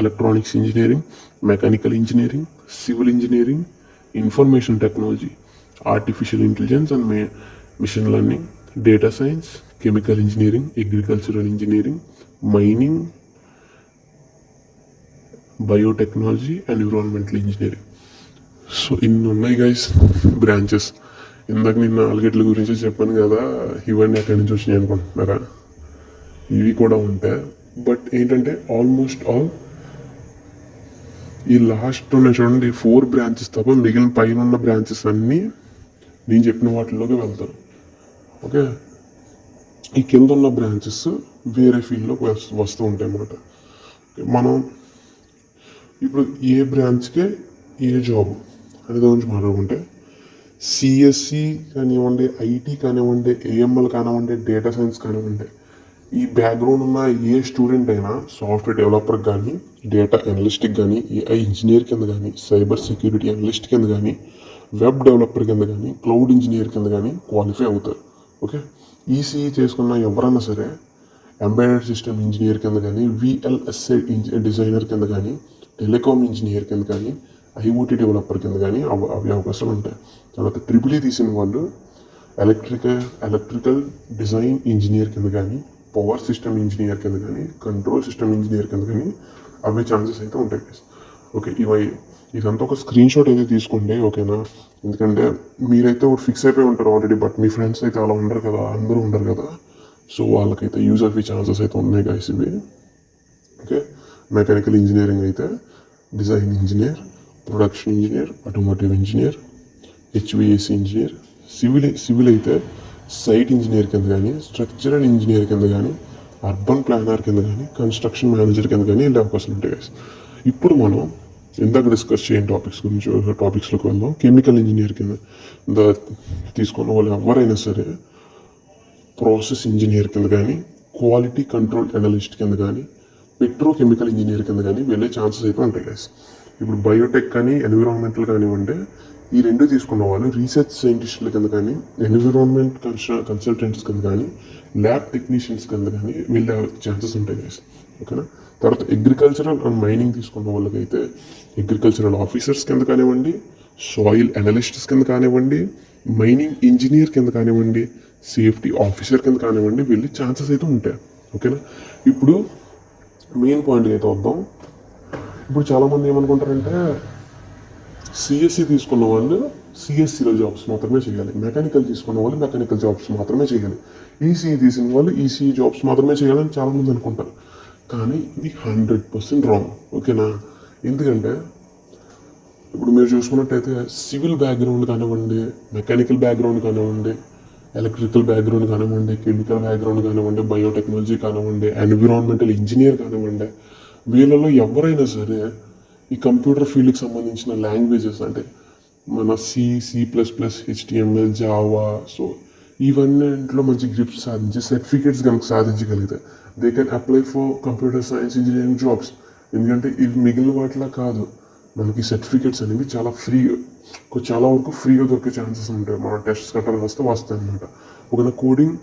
electronics engineering, mechanical engineering, civil engineering, information technology, artificial intelligence and machine learning, data science, chemical engineering, agricultural engineering, mining, biotechnology, environmental engineering. So ఇన్ని ఉన్నాయి guys branches. ఇందాక నేను 4 గురించి చెప్పాను కదా, ఇవన్నీ ఎక్కడి నుంచి వచ్చినాయి అనుకుంటున్నారా? ఇవి కూడా ఉంటాయి, బట్ ఏంటంటే ఆల్మోస్ట్ ఆల్ ఈ లాస్ట్ ఉన్న చూడండి 4 బ్రాంచెస్ తప్ప మిగిలిన పైన ఉన్న బ్రాంచెస్ అన్నీ నేను చెప్పిన వాటిలోకి వెళ్తాను. ఓకే, ఈ కింద ఉన్న బ్రాంచెస్ వేరే ఫీల్డ్లోకి వస్తూ ఉంటాయి అన్నమాట. మనం ఇప్పుడు ఏ బ్రాంచ్కే ఏ జాబ్ అనే దాని గురించి మాట్లాడుకుంటే, సిఎస్సి కానివ్వండి, ఐటీ కానివ్వండి, ఏఎంఎల్ కానివ్వండి, డేటా సైన్స్ కానివ్వండి, ఈ బ్యాక్గ్రౌండ్ ఉన్న ఏ స్టూడెంట్ అయినా సాఫ్ట్వేర్ డెవలపర్ కానీ, డేటా అనలిస్ట్కి కానీ, ఏఐ ఇంజనీర్ కింద కానీ, సైబర్ సెక్యూరిటీ అనలిస్ట్ కింద కానీ, వెబ్ డెవలపర్ కింద కానీ, క్లౌడ్ ఇంజనీర్ కింద కానీ క్వాలిఫై అవుతారు. ఓకే, ఈసీఈ చేసుకున్న ఎవరన్నా సరే ఎంబెడెడ్ సిస్టమ్ ఇంజనీర్ కింద కానీ, విఎల్ఎస్ఐ డిజైనర్ కింద కానీ, టెలికామ్ ఇంజనీర్ కింద కానీ, ఐఓటీ డెవలపర్ కింద కానీ అవి అవకాశాలు ఉంటాయి. తర్వాత ట్రిపుల్ తీసిన వాళ్ళు ఎలక్ట్రికల్ డిజైన్ ఇంజనీర్ కింద కానీ, పవర్ సిస్టమ్ ఇంజనీర్ కింద కానీ, కంట్రోల్ సిస్టమ్ ఇంజనీర్ కింద కానీ అవే ఛాన్సెస్ అయితే ఉంటాయి. ఓకే, ఇదంతా ఒక స్క్రీన్ షాట్ అయితే తీసుకోండి. ఓకేనా? ఎందుకంటే మీరైతే ఒకటి ఫిక్స్ అయిపోయి ఉంటారు ఆల్రెడీ, బట్ మీ ఫ్రెండ్స్ అయితే అలా ఉండరు కదా, అందరూ ఉండరు కదా. సో వాళ్ళకైతే యూజ్ అయ్యే ఛాన్సెస్ అయితే ఉన్నాయి గైస్ ఇవి. ఓకే, మెకానికల్ ఇంజనీరింగ్ అయితే design engineer, production engineer, automotive engineer, HVAC engineer, civil అయితే సైట్ ఇంజనీర్ కింద కానీ, స్ట్రక్చరల్ ఇంజనీర్ కింద కానీ, అర్బన్ ప్లానర్ కింద కానీ, కన్స్ట్రక్షన్ మేనేజర్ కింద కానీ వెళ్ళే అవకాశం ఉంటాయి గైస్. ఇప్పుడు మనం ఇందాక డిస్కస్ చేయని టాపిక్స్లోకి వెళ్దాం. కెమికల్ ఇంజనీర్ కింద తీసుకున్న వాళ్ళు ఎవరైనా సరే ప్రాసెస్ ఇంజనీర్ కింద కానీ, క్వాలిటీ కంట్రోల్ అనలిస్ట్ కింద కానీ, పెట్రోకెమికల్ ఇంజనీర్ కింద కానీ వెళ్ళే ఛాన్సెస్ అయితే ఉంటాయి గైస్. ఇప్పుడు బయోటెక్ కానీ, ఎన్విరాన్మెంటల్ కానివ్వండి, ఈ రెండు తీసుకున్న వాళ్ళు రీసెర్చ్ సైంటిస్టుల కింద కానీ, ఎన్విరాన్మెంట్ కన్సల్టెంట్స్ కింద కానీ, ల్యాబ్ టెక్నీషియన్స్ కింద కానీ వెళ్ళే ఛాన్సెస్ ఉంటాయి గైస్. ఓకేనా? తర్వాత అగ్రికల్చరల్ అండ్ మైనింగ్ తీసుకున్న వాళ్ళకైతే అగ్రికల్చరల్ ఆఫీసర్స్ కింద కానివ్వండి, సాయిల్ అనలిస్ట్స్ కింద కానివ్వండి, మైనింగ్ ఇంజనీర్ కింద కానివ్వండి, సేఫ్టీ ఆఫీసర్ కింద కానివ్వండి వెళ్ళే ఛాన్సెస్ అయితే ఉంటాయి. ఓకేనా? ఇప్పుడు మెయిన్ పాయింట్ అయితే వద్దాం. ఇప్పుడు చాలామంది ఏమనుకుంటారంటే సిఎస్సి తీసుకున్న వాళ్ళు సిఎస్సిలో జాబ్స్ మాత్రమే చేయాలి, మెకానికల్ తీసుకున్న వాళ్ళు మెకానికల్ జాబ్స్ మాత్రమే చేయాలి, ఈసీఈ తీసిన వాళ్ళు ఈసీఈ జాబ్స్ మాత్రమే చేయాలని చాలామంది అనుకుంటారు. కానీ ఇది 100% రాంగ్. ఓకేనా? ఎందుకంటే ఇప్పుడు మీరు చూసుకున్నట్టయితే సివిల్ బ్యాక్గ్రౌండ్ కానివ్వండి, మెకానికల్ బ్యాక్గ్రౌండ్ కానివ్వండి, ఎలక్ట్రికల్ బ్యాక్గ్రౌండ్ కానివ్వండి, కెమికల్ బ్యాక్గ్రౌండ్ కానివ్వండి, బయోటెక్నాలజీ కానివ్వండి, ఎన్విరాన్మెంటల్ ఇంజనీర్ కానివ్వండి, వీళ్ళలో ఎవరైనా సరే ఈ కంప్యూటర్ ఫీల్డ్కి సంబంధించిన లాంగ్వేజెస్ అంటే మన C++, HTML, జావా, సో ఇవన్నింటిలో మంచి గ్రిప్స్ సాధించి సర్టిఫికేట్స్ కనుక సాధించగలిగితే they can apply for computer science engineering jobs. ఎందుకంటే ఇవి మిగిలిన వాటిలా కాదు, మనకి సర్టిఫికేట్స్ అనేవి చాలా వరకు ఫ్రీగా దొరికే ఛాన్సెస్ ఉంటాయి. మన టెస్ట్ కట్టాలి వస్తాయి అనమాట. ఒకవేళ కోడింగ్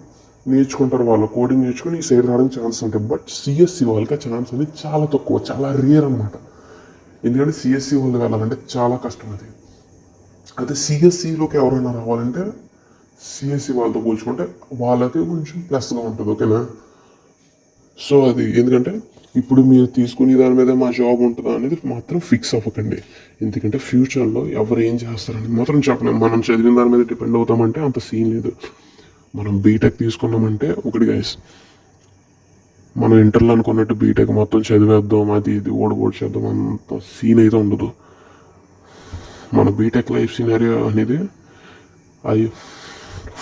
నేర్చుకుంటారు, వాళ్ళు కోడింగ్ నేర్చుకుని ఈ సైడ్ రావడానికి ఛాన్సెస్ ఉంటాయి. బట్ సిఎస్సి వాళ్ళకి ఆ ఛాన్స్ అనేది చాలా తక్కువ, చాలా రేర్ అనమాట. ఎందుకంటే సిఎస్సి వాళ్ళు వెళ్ళాలంటే చాలా కష్టం అది. అయితే సిఎస్సిలోకి ఎవరైనా రావాలంటే సిఎస్సి వాళ్ళతో పోల్చుకుంటే వాళ్ళకి కొంచెం ప్లస్గా ఉంటుంది. ఓకేనా? సో అది ఎందుకంటే ఇప్పుడు మీరు తీసుకునే దాని మీద మా జాబ్ ఉంటుందా అనేది మాత్రం ఫిక్స్ అవ్వకండి. ఎందుకంటే ఫ్యూచర్లో ఎవరు ఏం చేస్తారని మాత్రం చెప్పలేము. మనం చదివిన దాని మీద డిపెండ్ అవుతామంటే అంత సీన్ లేదు. మనం బీటెక్ తీసుకున్నామంటే ఒకటి గైస్, మనం ఇంటర్లో అనుకున్నట్టు బీటెక్ మొత్తం చదివేద్దాం, అది ఇది ఓడిపోటు చేద్దాం అంత సీన్ అయితే ఉండదు. మన బీటెక్ లైఫ్ సినారియో అనేది అది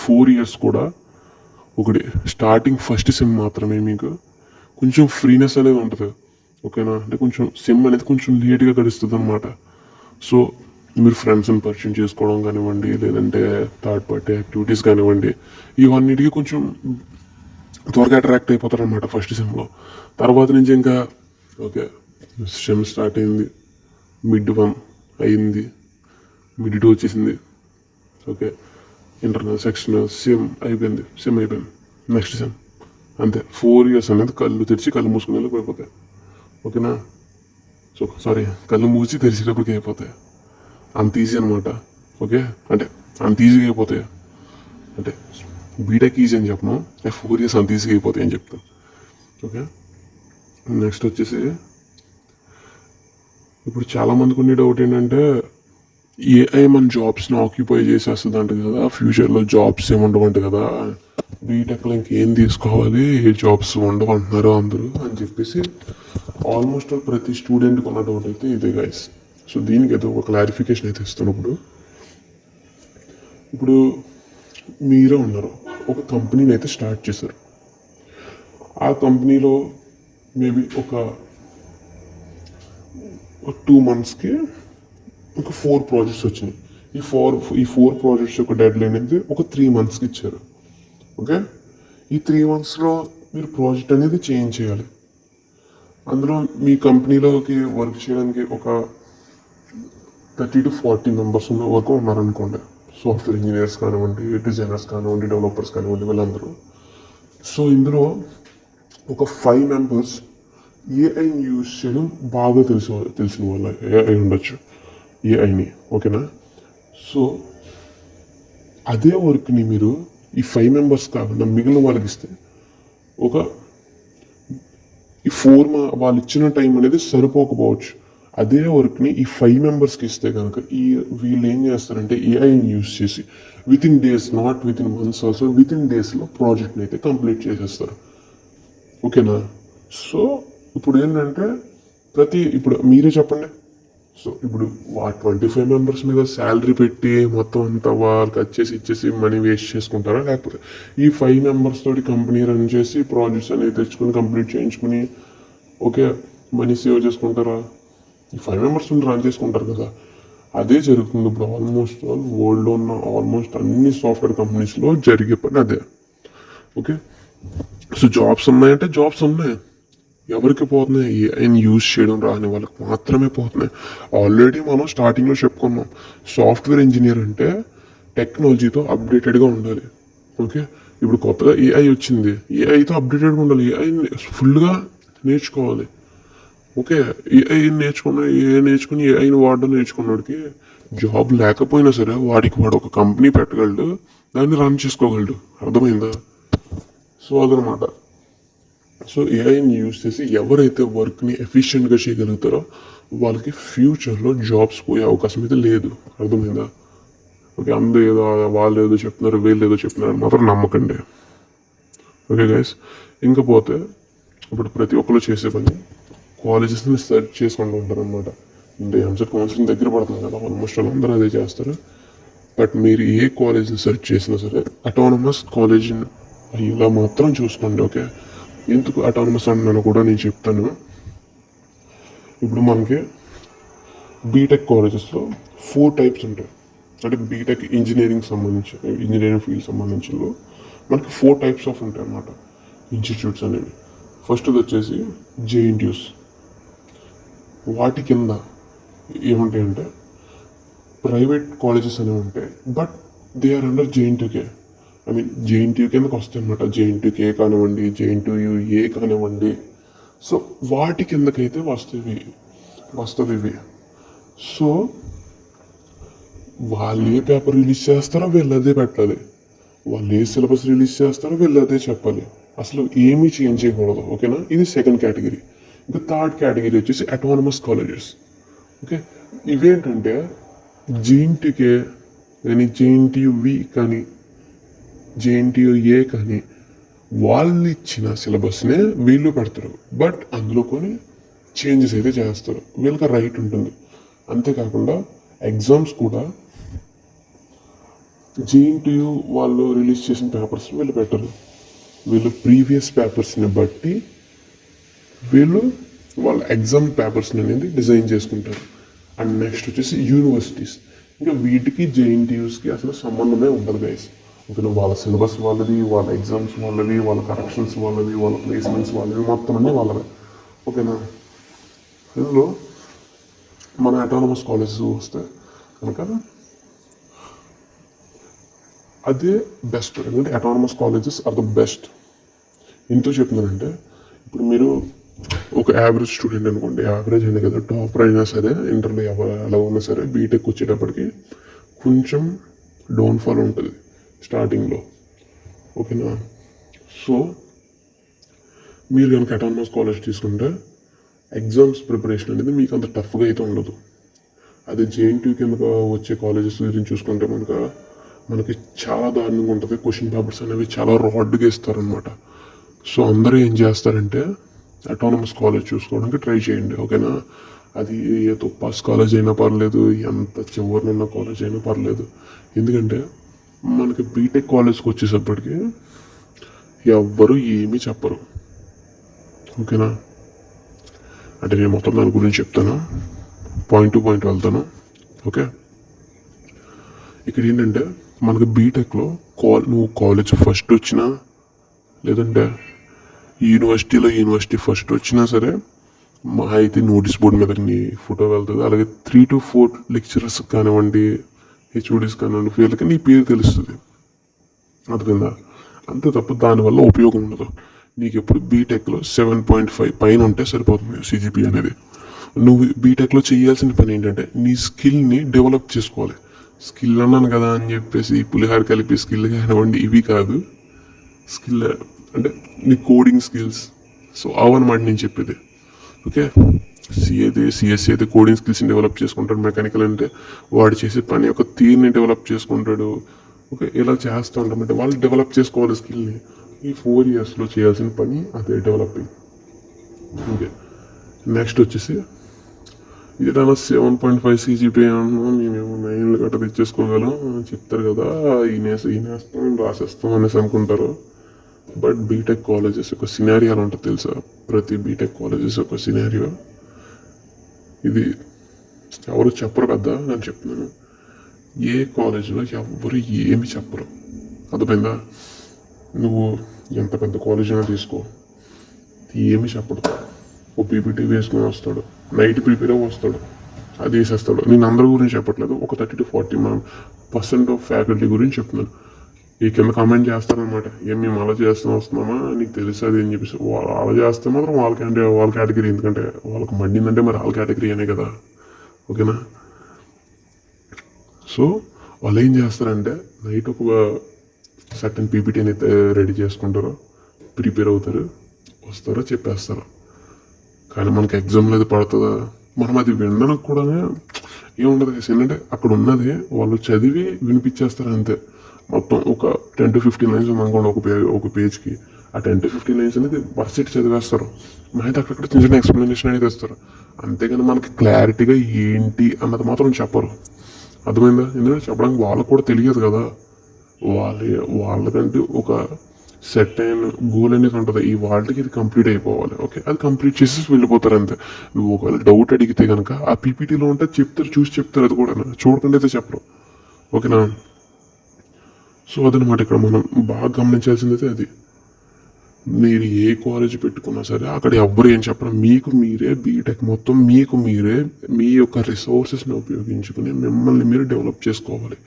4 years కూడా ఒకటి స్టార్టింగ్ ఫస్ట్ సెమ్ మాత్రమే మీకు కొంచెం ఫ్రీనెస్ అనేది ఉంటుంది. ఓకేనా? అంటే కొంచెం సెమ్ అనేది కొంచెం లేట్గా గడుస్తుంది అనమాట. సో మీరు ఫ్రెండ్స్ని పరిచయం చేసుకోవడం కానివ్వండి, లేదంటే థర్డ్ పార్టీ యాక్టివిటీస్ కానివ్వండి, ఇవన్నిటికీ కొంచెం త్వరగా అట్రాక్ట్ అయిపోతారు అనమాట ఫస్ట్ సెమ్లో. తర్వాత నుంచి ఇంకా ఓకే సెమ్ స్టార్ట్ అయింది, మిడ్ 1 అయింది, మిడ్ 2 వచ్చేసింది, ఓకే ఇంటర్నల్ సెక్షనల్ సెమ్ అయిపోయింది, నెక్స్ట్ సెమ్ అంతే. 4 years అనేది కళ్ళు తెరిచి కళ్ళు మూసుకునేలోకి అయిపోతాయి. ఓకేనా? సో కళ్ళు మూసి తెరిచేటప్పటికి అయిపోతాయి. అంత ఈజీ అనమాట. ఓకే, అంటే అంత ఈజీగా అయిపోతాయి. అంటే బీటెక్ ఈజీ అని చెప్పను, 4 years అంత ఈజీగా అయిపోతాయి అని చెప్తాను. ఓకే, నెక్స్ట్ వచ్చేసి ఇప్పుడు చాలామందికి ఉండే డౌట్ ఏంటంటే ఏఐ మన జాబ్స్ని ఆక్యుపై చేసేస్తుంది అంట కదా, ఫ్యూచర్లో జాబ్స్ ఏముండవంట కదా, బీటెక్లో ఇంకేం తీసుకోవాలి, ఏ జాబ్స్ ఉండవు అంటున్నారు అందరూ అని చెప్పేసి ఆల్మోస్ట్ ప్రతి స్టూడెంట్కి ఉన్న డౌట్ అయితే ఇదే గైస్. సో దీనికి ఏదో ఒక క్లారిఫికేషన్ అయితే ఇస్తాను. ఇప్పుడు మీరే ఉన్నారు, ఒక కంపెనీని అయితే స్టార్ట్ చేశారు. ఆ కంపెనీలో మేబీ ఒక 2 monthsకి ఒక 4 projects వచ్చినాయి. ఈ 4 projects యొక్క డెడ్ లైన్ అనేది ఒక 3 monthsకి ఇచ్చారు. ఓకే, ఈ 3 monthsలో మీరు ప్రాజెక్ట్ అనేది చేంజ్ చేయాలి. అందులో మీ కంపెనీలోకి వర్క్ చేయడానికి ఒక 30 to 40 members ఉన్న వరకు ఉన్నారనుకోండి. సాఫ్ట్వేర్ ఇంజనీర్స్ కానివ్వండి, డిజైనర్స్ కానివ్వండి, డెవలపర్స్ కానివ్వండి, వీళ్ళందరూ. సో ఇందులో ఒక 5 members ఏఐని యూజ్ చేయడం బాగా తెలిసిన వాళ్ళ ఏఐ ఉండొచ్చు, ఏఐని. ఓకేనా? సో అదే వర్క్ని మీరు ఈ 5 members కాకుండా మిగిలిన వాళ్ళకి ఇస్తే ఈ 4 వాళ్ళు ఇచ్చిన టైం అనేది సరిపోకపోవచ్చు. అదే వర్క్ని ఈ 5 members ఇస్తే కనుక వీళ్ళు ఏం చేస్తారంటే ఏఐని యూజ్ చేసి with in days, not with in months also, with in డేస్లో ప్రాజెక్ట్ని అయితే కంప్లీట్ చేసేస్తారు. ఓకేనా? సో ఇప్పుడు ఏంటంటే ఇప్పుడు మీరే చెప్పండి. సో ఇప్పుడు 25 members మీద శాలరీ పెట్టి మొత్తం అంతా వాళ్ళకి ఇచ్చేసి మనీ వేస్ట్ చేసుకుంటారా, లేకపోతే ఈ 5 members తోటి కంపెనీ రన్ చేసి ప్రాజెక్ట్స్ అనేవి తెచ్చుకొని కంప్లీట్ చేయించుకుని ఓకే మనీ సేవ్ చేసుకుంటారా? ఈ 5 members రన్ చేసుకుంటారు కదా. అదే జరుగుతుంది ఇప్పుడు ఆల్మోస్ట్ వరల్డ్లో ఉన్న ఆల్మోస్ట్ అన్ని సాఫ్ట్వేర్ కంపెనీస్లో జరిగే పని అదే. ఓకే, సో జాబ్స్ ఉన్నాయంటే జాబ్స్ ఉన్నాయి. ఎవరికి పోతున్నాయి? ఏఐని యూజ్ చేయడం రాని వాళ్ళకి మాత్రమే పోతున్నాయి. ఆల్రెడీ మనం స్టార్టింగ్లో చెప్పుకున్నాం, సాఫ్ట్వేర్ ఇంజనీర్ అంటే టెక్నాలజీతో అప్డేటెడ్గా ఉండాలి. ఓకే, ఇప్పుడు కొత్తగా ఏఐ వచ్చింది, ఏఐతో అప్డేటెడ్గా ఉండాలి, ఏఐని ఫుల్గా నేర్చుకోవాలి. ఓకే, ఏఐ నేర్చుకుని ఏఐని వాడడం నేర్చుకున్నాడికి జాబ్ లేకపోయినా సరే వాడు ఒక కంపెనీ పెట్టగలడు, దాన్ని రన్ చేసుకోగలడు. అర్థమైందా? సో అదనమాట. సో ఏఐని యూజ్ చేసి ఎవరైతే వర్క్ని ఎఫిషియెంట్గా చేయగలుగుతారో వాళ్ళకి ఫ్యూచర్లో జాబ్స్ పోయే అవకాశం అయితే లేదు. అర్థమైందా? ఓకే, వాళ్ళు ఏదో చెప్తున్నారు, వీళ్ళు ఏదో చెప్తున్నారు అని మాత్రం నమ్మకండి. ఓకే గైస్, ఇంకపోతే ఇప్పుడు ప్రతి ఒక్కరు చేసే పని కాలేజెస్ని సెర్చ్ చేసుకుంటూ ఉంటారు అనమాట. అంటే ఎంసెట్ కౌన్సిలింగ్ దగ్గర పడుతుంది కదా, ఆల్మోస్ట్ అందరూ అదే చేస్తారు. బట్ మీరు ఏ కాలేజ్ని సెర్చ్ చేసినా సరే అటానమస్ కాలేజ్ ఇలా మాత్రం చూసుకోండి. ఓకే, ఎందుకు అటానమస్ అంటున్నాను కూడా నేను చెప్తాను. ఇప్పుడు మనకి బీటెక్ కాలేజెస్లో 4 types ఉంటాయి. అంటే బీటెక్ ఇంజనీరింగ్ ఫీల్డ్ సంబంధించి మనకి 4 types ఆఫ్ ఉంటాయి అన్నమాట ఇన్స్టిట్యూట్స్ అనేవి. ఫస్ట్ వచ్చేసి జేఎన్టీయూస్. వాటి కింద ఏముంటాయంటే ప్రైవేట్ కాలేజెస్ అనేవి ఉంటాయి, but they are under JNTUK. I mean JNTU కిందకి వస్తాయి అనమాట. జేఎన్టీయూకే కానివ్వండి, జేఎన్టీయూఏ కానివ్వండి. సో వాటి కిందకైతే వస్తుంది ఇవి. సో వాళ్ళు ఏ పేపర్ రిలీజ్ చేస్తారో వీళ్ళు అదే పెట్టాలి, వాళ్ళు ఏ సిలబస్ రిలీజ్ చేస్తారో వీళ్ళు అదే చెప్పాలి, అసలు ఏమీ చేంజ్ చేయకూడదు. ఓకేనా, ఇది సెకండ్ కేటగిరీ. ఇంకా థర్డ్ కేటగిరీ వచ్చేసి అటానమస్ కాలేజెస్. ఓకే, ఇవేంటంటే జేఎన్టీయూకే కానీ, జేఎన్టీయూవి కానీ, జేఎన్టీయూఏ కానీ వాళ్ళు ఇచ్చిన సిలబస్నే వీళ్ళు పెడతారు, బట్ అందులో కొన్ని చేంజెస్ అయితే చేస్తారు. వీళ్ళకి రైట్ ఉంటుంది. అంతేకాకుండా ఎగ్జామ్స్ కూడా జేఎన్టీయూ వాళ్ళు రిలీజ్ చేసిన పేపర్స్ వీళ్ళు పెట్టరు, వీళ్ళు ప్రీవియస్ పేపర్స్ని బట్టి వీళ్ళు వాళ్ళ ఎగ్జామ్ పేపర్స్ని అనేది డిజైన్ చేసుకుంటారు. అండ్ నెక్స్ట్ వచ్చేసి యూనివర్సిటీస్. ఇంకా వీటికి జేఎన్టీయూస్కి అసలు సంబంధమే ఉండదు గైస్. ఓకేనా, వాళ్ళ సిలబస్ వాళ్ళది, వాళ్ళ ఎగ్జామ్స్ వాళ్ళవి, వాళ్ళ కరెక్షన్స్ వాళ్ళవి, వాళ్ళ ప్లేస్మెంట్స్ వాళ్ళవి, మొత్తం అన్నీ వాళ్ళవే. ఓకేనా, ఇందులో మన అటానమస్ కాలేజెస్ వస్తే కనుక అదే బెస్ట్. ఎందుకంటే autonomous colleges are the best. ఎందుకు చెప్తున్నానంటే, ఇప్పుడు మీరు ఒక యావరేజ్ స్టూడెంట్ అనుకోండి, యావరేజ్ అయినా కదా, టాపర్ అయినా సరే, ఇంటర్లో ఎలా ఉన్నా సరే, బీటెక్ వచ్చేటప్పటికి కొంచెం డౌన్ఫాల్ ఉంటుంది స్టార్టింగ్లో. ఓకేనా, సో మీరు కనుక అటానమస్ కాలేజ్ తీసుకుంటే ఎగ్జామ్స్ ప్రిపరేషన్ అనేది మీకు అంత టఫ్గా అయితే ఉండదు. అదే జేఎన్టీయూ కింద వచ్చే కాలేజెస్ గురించి చూసుకుంటే మనకి చాలా దారుణంగా ఉంటుంది. క్వశ్చన్ పేపర్స్ అనేవి చాలా రాడ్గా ఇస్తారనమాట. సో అందరూ ఏం చేస్తారంటే అటానమస్ కాలేజ్ చూసుకోవడానికి ట్రై చేయండి. ఓకేనా, అది ఏ తుప్పాస్ కాలేజ్ అయినా పర్లేదు, ఎంత చివరినున్న కాలేజ్ అయినా పర్లేదు. ఎందుకంటే మనకి బీటెక్ కాలేజ్కి వచ్చేసప్పటికి ఎవ్వరు ఏమీ చెప్పరు. ఓకేనా, అంటే నేను మొత్తం దాని గురించి చెప్తాను, పాయింట్ టు పాయింట్ వెళ్తాను. ఓకే, ఇక్కడ ఏంటంటే మనకి బీటెక్లో నువ్వు కాలేజ్ ఫస్ట్ వచ్చినా, లేదంటే యూనివర్సిటీ ఫస్ట్ వచ్చినా సరే, మా అయితే నోటీస్ బోర్డు మీద నీ ఫోటో వెళ్తుంది. అలాగే 3 to 4 లెక్చరర్స్ కానివ్వండి, హెచ్ఓడీస్ కానివ్వండి, వీళ్ళకి నీ పేరు తెలుస్తుంది. అర్థమైందా? అంతే తప్ప దానివల్ల ఉపయోగం ఉండదు. నీకు ఎప్పుడు బీటెక్లో 7.5 పైన ఉంటే సరిపోతుంది సిజిపి అనేది. నువ్వు బీటెక్లో చేయాల్సిన పని ఏంటంటే నీ స్కిల్ని డెవలప్ చేసుకోవాలి. స్కిల్ అన్నాను కదా అని చెప్పేసి పులిహార కలిపి స్కిల్ కానివ్వండి ఇవి కాదు. స్కిల్ అంటే నీ కోడింగ్ స్కిల్స్. సో అవన్నమాట నేను చెప్పేది. ఓకే, సిఎస్సి అయితే కోడింగ్ స్కిల్స్ని డెవలప్ చేసుకుంటాడు. మెకానికల్ అంటే వాడు చేసే పని యొక్క తీరుని డెవలప్ చేసుకుంటాడు. ఓకే, ఇలా చేస్తూ ఉంటామంటే వాళ్ళు డెవలప్ చేసుకోవాలి స్కిల్ని. ఈ 4 yearsలో చేయాల్సిన పని అదే డెవలపింగ్. ఓకే, నెక్స్ట్ వచ్చేసి ఏదైనా 7.5 సిజిపి మేమేమో 9 గట్ట తెచ్చేసుకోగలం చెప్తారు కదా, ఈనేస్తాం రాసేస్తాం అనేసి అనుకుంటారు. బట్ బీటెక్ కాలేజెస్ ఒక సినారియో ఉంటుంది తెలుసా? ప్రతి బీటెక్ కాలేజెస్ ఒక సినారియో. ఇది ఎవరు చెప్పరు కదా, నేను చెప్తున్నాను. ఏ కాలేజీలో ఎవరు ఏమి చెప్పరు. అర్థమైందా? నువ్వు ఎంత పెద్ద కాలేజ్ అయినా తీసుకో, ఏమి చెప్పడు. ఓ పీపీటీ వేసుకుని వస్తాడు, నైట్ ప్రిపేర్ వస్తాడు, అది వేసేస్తాడు. నేను అందరి గురించి చెప్పట్లేదు, ఒక 30 to 40% ఆఫ్ ఫ్యాకల్టీ గురించి చెప్తున్నాను. ఈ కింద కామెంట్ చేస్తారనమాట, ఏం మేము అలా వస్తున్నామా నీకు తెలుస్తుంది అని చెప్పేసి. వాళ్ళు అలా చేస్తే మాత్రం వాళ్ళ కేటగిరీ, ఎందుకంటే వాళ్ళకి మండిందంటే మరి వాళ్ళ కేటగిరీ అనే కదా. ఓకేనా, సో వాళ్ళు ఏం చేస్తారంటే నైట్ ఒక సర్టన్ పీపీటీని అయితే రెడీ చేసుకుంటారు, ప్రిపేర్ అవుతారు, వస్తారో చెప్పేస్తారు. కానీ మనకి ఎగ్జామ్లో అది పడుతుందా? మనం అది వినడానికి కూడా ఏముండదు. ఏంటంటే అక్కడ ఉన్నది వాళ్ళు చదివి వినిపించేస్తారు అంతే. మొత్తం ఒక 10 to 15 lines ఉందనుకోండి ఒక పేజ్కి. ఆ 10 to 15 lines అనేది వర్సిటీ చదివేస్తారు. అయితే అక్కడక్కడ చిన్న చిన్న ఎక్స్ప్లెనేషన్ అనేది ఇస్తారు. అంతేగాని మనకి క్లారిటీగా ఏంటి అన్నది మాత్రం చెప్పరు. అర్థమైందా? ఎందుకంటే చెప్పడానికి వాళ్ళకు కూడా తెలియదు కదా. వాళ్ళకంటే ఒక సెట్ అయిన గోల్ అనేది ఉంటుంది. ఈ వాళ్ళకి ఇది కంప్లీట్ అయిపోవాలి. ఓకే, అది కంప్లీట్ చేసేసి వెళ్ళిపోతారు అంతే. నువ్వు ఒకవేళ డౌట్ అడిగితే కనుక ఆ పీపీటీలో ఉంటే చెప్తారు, చూసి చెప్తారు. అది కూడా చూడకుండా అయితే చెప్పరు. ఓకేనా, సో అదనమాట ఇక్కడ మనం బాగా గమనించాల్సింది అయితే అది. మీరు ఏ కాలేజ్ పెట్టుకున్నా సరే అక్కడ ఎవ్వరు ఏం చెప్పరు. మీకు మీరే బీటెక్ మొత్తం మీకు మీరే మీ యొక్క రిసోర్సెస్ని ఉపయోగించుకుని మిమ్మల్ని మీరు డెవలప్ చేసుకోవాలి.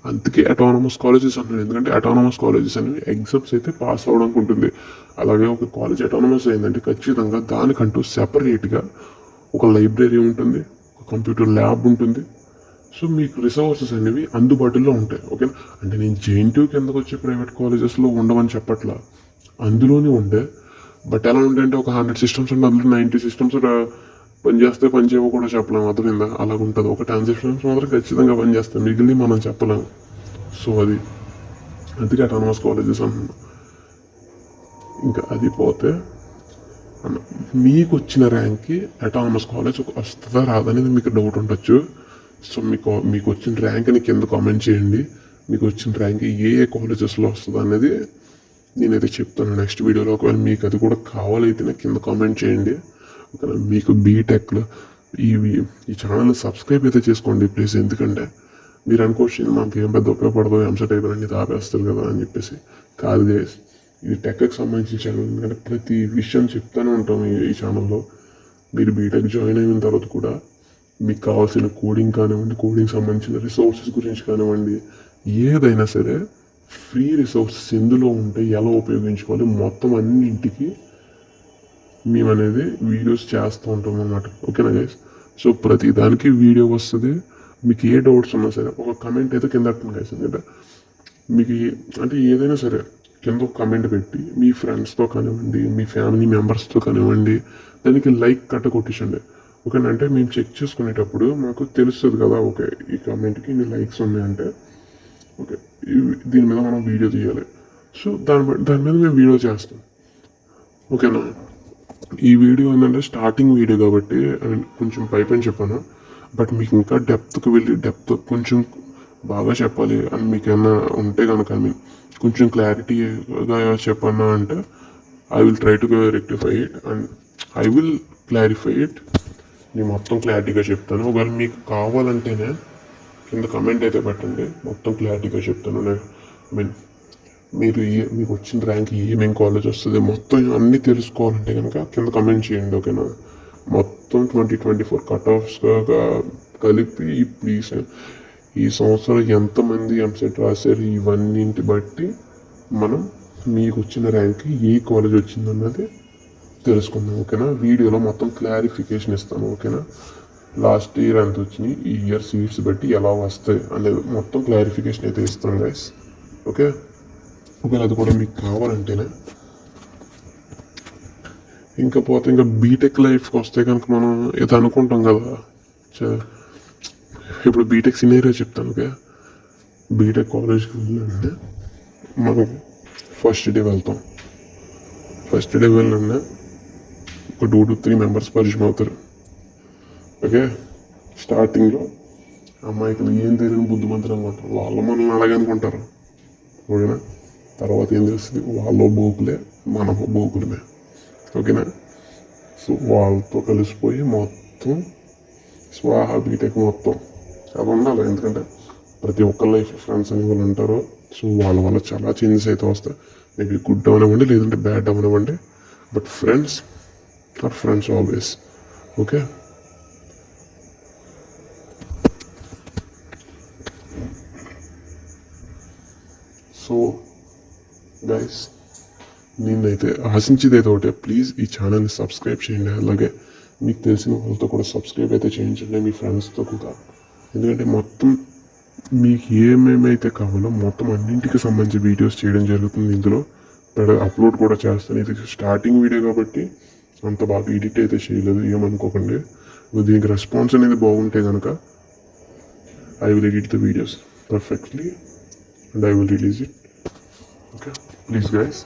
అందుకే అటానమస్ కాలేజెస్ అన్నారు. ఎందుకంటే అటానమస్ కాలేజెస్ అనేవి ఎగ్జామ్స్ అయితే పాస్ అవ్వడానికి ఉంటుంది. అలాగే ఒక కాలేజ్ అటానమస్ అయిందంటే ఖచ్చితంగా దానికంటూ సెపరేట్గా ఒక లైబ్రరీ ఉంటుంది, ఒక కంప్యూటర్ ల్యాబ్ ఉంటుంది. సో మీకు రిసోర్సెస్ అనేవి అందుబాటులో ఉంటాయి. ఓకేనా. అంటే నేను జేఎన్టీయూ కిందకు వచ్చే ప్రైవేట్ కాలేజెస్లో ఉండవని చెప్పట్లా, అందులోనే ఉండే. బట్ ఎలా ఉంటాయంటే ఒక 100 సిస్టమ్స్ ఉంటే అందులో 90 సిస్టమ్స్ పనిచేస్తే పని చేయవో కూడా చెప్పలేము. అర్థమైందా? అలాగ ఉంటుంది. ఒక 10 సిస్టమ్స్ మాత్రం ఖచ్చితంగా పనిచేస్తాయి, మిగిలిన మనం చెప్పలేము. సో అది అందుకే అటానమస్ కాలేజెస్ అంటున్నాను. ఇంకా అది పోతే మీకు వచ్చిన ర్యాంక్కి అటానమస్ కాలేజ్ వస్తుందా రాదనేది మీకు డౌట్ ఉండొచ్చు. సో మీకు వచ్చిన ర్యాంక్ని కింద కామెంట్ చేయండి. మీకు వచ్చిన ర్యాంక్ ఏ కాలేజెస్లో వస్తుంది అనేది నేనైతే చెప్తాను నెక్స్ట్ వీడియోలో. ఒకవేళ మీకు అది కూడా కావాలైతే నాకు కింద కామెంట్ చేయండి. ఒకవేళ మీకు బీటెక్లో ఈ ఛానల్ని సబ్స్క్రైబ్ అయితే చేసుకోండి ప్లీజ్. ఎందుకంటే మీరు అనుకోవచ్చు మాకు ఏం పెద్ద ఉపయోగపడదు, ఎంసెట్ అయిపోయినా ఆపేస్తారు కదా అని చెప్పేసి. కాదు గైస్, ఇది టెక్కి సంబంధించిన ఛానల్. ఎందుకంటే ప్రతి విషయం చెప్తూనే ఉంటాం ఈ ఛానల్లో. మీరు బీటెక్ జాయిన్ అయిన తర్వాత కూడా మీకు కావాల్సిన కోడింగ్ కానివ్వండి, కోడింగ్ సంబంధించిన రిసోర్సెస్ గురించి కానివ్వండి, ఏదైనా సరే ఫ్రీ రిసోర్సెస్ ఎందులో ఉంటే ఎలా ఉపయోగించుకోవాలి మొత్తం అన్నింటికి మేము అనేది వీడియోస్ చేస్తూ ఉంటాం అన్నమాట. ఓకేనా గైస్? సో ప్రతి దానికి వీడియో వస్తుంది. మీకు ఏ డౌట్స్ ఉన్నా సరే ఒక కమెంట్ అయితే కింద పెట్టండి గైస్. ఎందుకంటే మీకు అంటే ఏదైనా సరే కింద ఒక కమెంట్ పెట్టి మీ ఫ్రెండ్స్తో కానివ్వండి, మీ ఫ్యామిలీ మెంబర్స్తో కానివ్వండి దానికి లైక్ కొట్టించండి. ఓకేనా. అంటే మేము చెక్ చేసుకునేటప్పుడు మాకు తెలుస్తుంది కదా, ఓకే ఈ కామెంట్కి ఇన్ని లైక్స్ ఉన్నాయంటే ఓకే దీని మీద మనం వీడియో తీయాలి. సో దాని మీద మేము వీడియో చేస్తాం. ఓకేనా. ఈ వీడియో ఏంటంటే స్టార్టింగ్ వీడియో కాబట్టి కొంచెం పైపైన చెప్పాను. బట్ మీకు ఇంకా డెప్త్కి వెళ్ళి కొంచెం బాగా చెప్పాలి అని మీకు ఏమన్నా ఉంటే కనుక కొంచెం క్లారిటీగా చెప్పన్నా అంటే I will try to rectify it and I will clarify it. నేను మొత్తం క్లారిటీగా చెప్తాను. ఒకవేళ మీకు కావాలంటేనే కింద కమెంట్ అయితే పెట్టండి, మొత్తం క్లారిటీగా చెప్తాను. మీకు వచ్చిన ర్యాంక్ ఏమేమి కాలేజ్ వస్తుంది మొత్తం అన్నీ తెలుసుకోవాలంటే కనుక కింద కమెంట్ చేయండి. ఓకేనా. మొత్తం 2024 కట్ ఆఫ్స్గా కలిపి ఈ సంవత్సరం ఎంతమంది ఎంసెట్ రాశారు ఇవన్నింటి బట్టి మనం మీకు వచ్చిన ర్యాంక్ ఏ కాలేజ్ వచ్చిందన్నది తెలుసుకుందాం. ఓకేనా. వీడియోలో మొత్తం క్లారిఫికేషన్ ఇస్తాను. ఓకేనా. లాస్ట్ ఇయర్ ఎంత వచ్చినాయి, ఈ ఇయర్ సీట్స్ బట్టి ఎలా వస్తాయి అనేది మొత్తం క్లారిఫికేషన్ అయితే ఇస్తాను గైస్. ఓకే. ఒకవేళ అది కూడా మీకు కావాలంటేనే ఇంకా బీటెక్ లైఫ్కి వస్తే కనుక మనం ఏదో అనుకుంటాం కదా. ఇప్పుడు బీటెక్ సినేరియో చెప్తాను. ఓకే. బీటెక్ కాలేజ్కి వెళ్ళండి, మనం ఫస్ట్ డే వెళ్తాం. ఫస్ట్ డే వెళ్ళండి ఒక 2 to 3 మెంబర్స్ పరిచయం అవుతారు. ఓకే. స్టార్టింగ్లో అమ్మాయికి ఏం తెలియని బుద్ధిమంతులు అనుకుంటారు, వాళ్ళు మనల్ని అలాగే అనుకుంటారు. ఓకేనా. తర్వాత ఏం తెలుస్తుంది, వాళ్ళు బోకులే మనం బోకులమే. ఓకేనా. సో వాళ్ళతో కలిసిపోయి మొత్తం స్వాహ బీటెక్ మొత్తం అది ఉండాలి. ఎందుకంటే ప్రతి ఒక్క లైఫ్ ఫ్రెండ్స్ అని వాళ్ళు ఉంటారు. సో వాళ్ళ వల్ల చాలా చేంజెస్ అయితే వస్తాయి. మేబీ గుడ్ అవనివ్వండి లేదంటే బ్యాడ్ అవనివ్వండి, but friends are friends always. Okay. So guys నేనైతే ఆశించేది అయితే ఒకటే, ప్లీజ్ ఈ ఛానల్ని సబ్స్క్రైబ్ చేయండి. అలాగే మీకు తెలిసిన వాళ్ళతో కూడా సబ్స్క్రైబ్ అయితే చేయించండి, మీ ఫ్రెండ్స్తో కూడా. ఎందుకంటే మొత్తం మీకు ఏమేమైతే కావాలో మొత్తం అన్నింటికి సంబంధించి వీడియోస్ చేయడం జరుగుతుంది. ఇందులో అప్లోడ్ కూడా చేస్తాను. ఇది స్టార్టింగ్ వీడియో కాబట్టి అంత బాగా ఎడిట్ అయితే చేయలేదు, ఏమనుకోకండి. దీనికి రెస్పాన్స్ అనేది బాగుంటే కనుక I will edit the videos perfectly and I will release it. Okay, please guys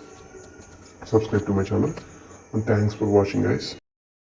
subscribe to my channel and thanks for watching guys.